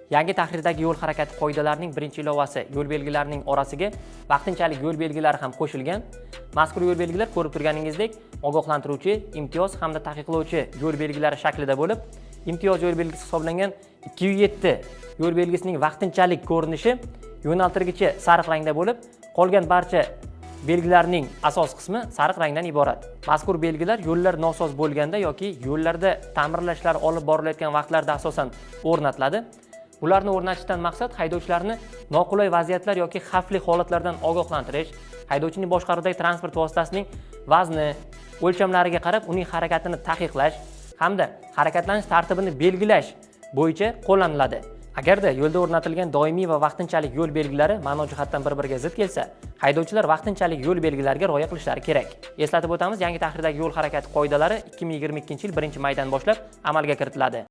Yangi tahrirdagi yo'l harakati qoidalarining birinchi ilovasi yo'l belgilarining orasiga vaqtinchalik yo'l belgilari ham qo'shilgan. Mazkur yo'l belgilar ko'rib turganingizdek, ogohlantiruvchi, imtiyoz hamda taqiqlovchi yo'l belgilari shaklida bo'lib, imtiyoz yo'l belgisi hisoblangan 207 yo'l belgisining vaqtinchalik ko'rinishi yo'naltirgichi sariq rangda bo'lib, qolgan barcha belgilarning asos qismi sariq rangdan iborat. Mazkur belgilar yo'llar nosoz bo'lganda yoki yo'llarda ta'mirlashlar olib borilayotgan vaqtlarda asosan o'rnatiladi. Ularni o'rnatishdan maqsad haydovchilarni noqulay vaziyatlar yoki xavfli holatlardan ogohlantirish, haydovchining boshqaruvidagi transport vositasining vazni, o'lchamlariga qarab uning harakatini taqiqlash hamda harakatlanish tartibini belgilash bo'yicha qo'llaniladi. Agarda yo'lda o'rnatilgan doimiy va vaqtinchalik yo'l belgilari ma'no jihatdan bir-biriga zid kelsa, haydovchilar vaqtinchalik yo'l belgilariga rioya qilishlari kerak. Eslatib o'tamiz, yangi tahrirdagi yo'l harakati qoidalari 2022-yil 1-maydan boshlab amalga kiritiladi.